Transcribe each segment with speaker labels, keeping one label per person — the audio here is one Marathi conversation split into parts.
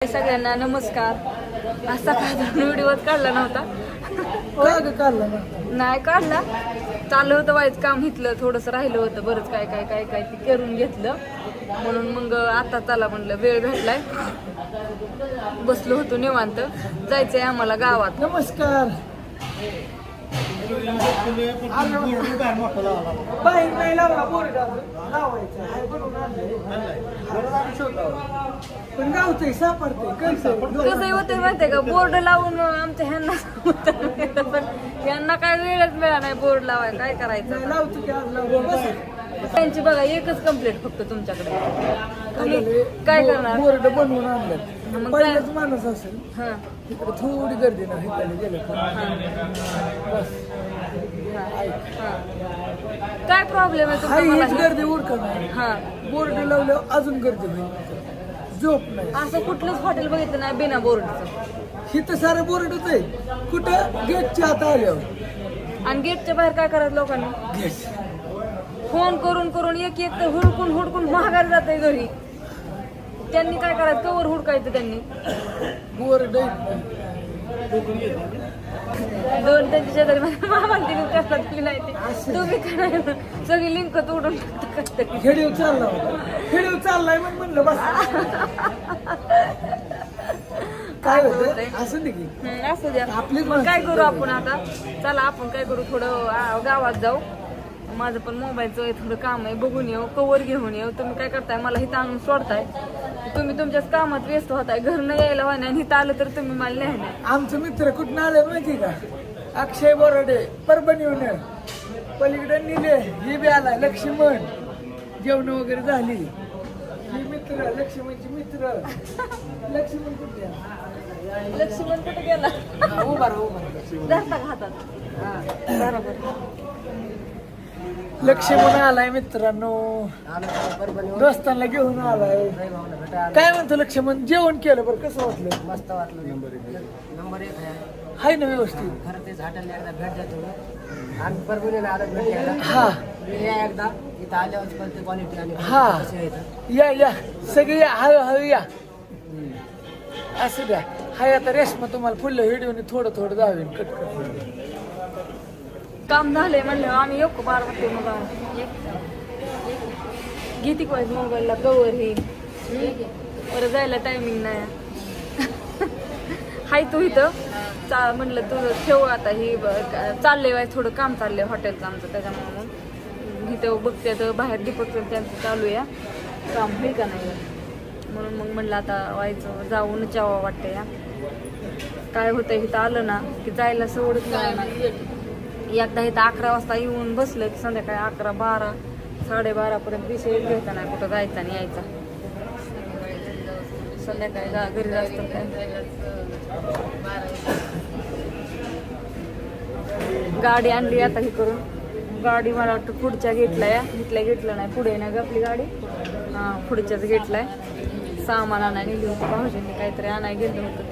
Speaker 1: सगळ्यांना नमस्कार. असा काय व्हिडिओच काढला नव्हता. नाही काढला, चालू होतं व्हायचं काम इथलं, थोडंसं राहिलं होतं बरंच काय काय काय काय ते करून घेतलं म्हणून मग आता चला म्हणलं, वेळ भेटलाय, बसलो होतो निवांत. जायचंय आम्हाला गावात.
Speaker 2: नमस्कार. पण गावचं सापडते
Speaker 1: कसं होतं माहितीये का, बोर्ड लावून आमच्या ह्यांना पण यांना काय वेळच मिळाला नाही बोर्ड लावाय. काय करायचं,
Speaker 2: लावतो की आज लावतो.
Speaker 1: त्यांची बघा एकच कंप्लेंट फक्त तुमच्याकडे. तुम्ही काय करणार,
Speaker 2: बोर्ड बनवून आणलं
Speaker 1: मग
Speaker 2: पहिलाच माणूस असेल
Speaker 1: हा
Speaker 2: तिकडे थोडी गर्दी नाही, इकडे गेलं बस.
Speaker 1: काय प्रॉब्लेम आहे
Speaker 2: हाय
Speaker 1: तुम्हाला?
Speaker 2: हीच गर्दी उरकणार.
Speaker 1: हा,
Speaker 2: बोर्ड लावल्यावर अजून गर्दी होईल, झोप नाही.
Speaker 1: असं कुठलंच हॉटेल बघितलं नाही बिना बोर्डचं.
Speaker 2: ही तर सारं बोर्डच आहे. कुठं गेटच्या आता आल्यावर,
Speaker 1: आणि गेटच्या बाहेर काय करायचं लोकांनी,
Speaker 2: गेट
Speaker 1: फोन करून करून एक एक तर हुडकून हुडकून महागार जाते घरी. त्यांनी काय करायचं, कवर हुडकायचं त्यांनी.
Speaker 2: बोर्ड
Speaker 1: दोन त्यांच्या शेजारी मामाला दिली, त्याला दिली नाही ते. तुम्ही काय सगळी लिंक तोडून टाकता.
Speaker 2: खेडीव चालला होता, खेडीव चाललाय मग म्हणलं बस. काय होतं असं नाही की
Speaker 1: असू द्या.
Speaker 2: आपलीच
Speaker 1: मग काय करू आपण आता, चला आपण काय करू, थोडं गावात जाऊ. माझं पण मोबाईलचं थोडं काम आहे, बघून येऊ, कवर घेऊन येऊ. तुम्ही काय करताय, मला इथं आणून सोडताय, तुम्ही तुमच्याच कामात व्यस्त होताय. घर न यायला व्हा नाही, इथं आलं तर तुम्ही मला नाही नाही.
Speaker 2: आमचं मित्र कुठं आले माहिती का, अक्षय बोराडे परभणीहून, पलीकडे निले ही बी आला, लक्ष्मण. जेवण वगैरे झाली. ही मित्र लक्ष्मणची मित्र. लक्ष्मण कुठे,
Speaker 1: लक्ष्मण कुठे गेला,
Speaker 2: उभा राहा
Speaker 1: धरता का हातात, बरोबर.
Speaker 2: लक्ष्मण आलाय मित्रांनो, दोस्तांना घेऊन आलाय. काय म्हणतो लक्ष्मण, जेवण केलं बरं, कसं वाटलं?
Speaker 3: मस्त वाटलं. नंबर 1
Speaker 2: हाय ना व्यवस्थित.
Speaker 3: खरं तेच हॉटेलला एकदा भेट देतो आणि परभणीला आलं भेट घ्यायला.
Speaker 2: हा
Speaker 3: या एकदा इथं आल्यावर कळते क्वालिटी आणि
Speaker 2: हा
Speaker 3: कशी आहे इथं.
Speaker 2: या सगळी या, हळूहळू या. असं द्या. हाय आता रेशमा तुम्हाला फुल व्हिडिओने थोडं थोडं जावे कट कर.
Speaker 1: काम झालंय म्हणलं आम्ही येऊ बार वाटते. मग घेते पाहिजे मोबाईलला कवर हे, बरं जायला टायमिंग नाही. हाय तू इथं म्हणलं तुझं ठेव आता. ही चाललंय वाय थोडं काम चाललंय हॉटेलचं आमचं, त्याच्यामुळे मग इथं बघते तर बाहेर दीपकचं त्यांचं चालू आहे काम, होईल का नाही म्हणून मग म्हणलं आता व्हायचं, जाऊन जावं वाटतं. या काय होतं इथं आलं ना की जायला सवडच नाही. एकदा इथं 11 वाजता येऊन बसलं की संध्याकाळी 11, 12, 12:30 पर्यंत विषय घ्यायचा नाही कुठं जायचा आणि यायचा. संध्याकाळी घरी जास्त गाडी आणली आता हे करून. गाडी मला वाटतं पुढच्या गेटला या, इथल्या गेटला नाही, पुढे नाही ग आपली गाडी, हा पुढच्याच गेटला आहे. सामान आणायला नेली होती भाऊजींनी, काहीतरी आणायला गेलं होतं.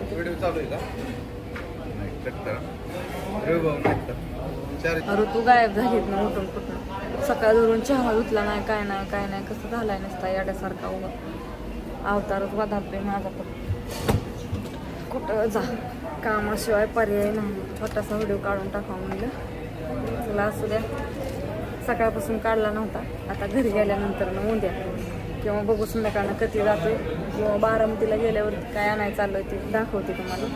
Speaker 1: ऋतू गायब झालीत ना उठून कुठून. सकाळ धरून चहा धुतला नाही, काय नाही काय नाही, कसं झालाय नसता याड्यासारखा उभा अवतारच वाधारतोय माझा. पण कुठं जा, कामाशिवाय पर्याय नाही. छोटासा व्हिडिओ काढून टाकावं म्हणलं, चला असू द्या. सकाळपासून काढला नव्हता, आता घरी गेल्यानंतर न उद्या किंवा बघू संध्याकाळनं कधी जातोय, किंवा बारामतीला गेल्यावरती काय आणायचं चाललं ते दाखवते तुम्हाला.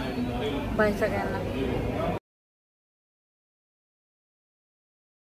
Speaker 1: बाय सगळ्यांना.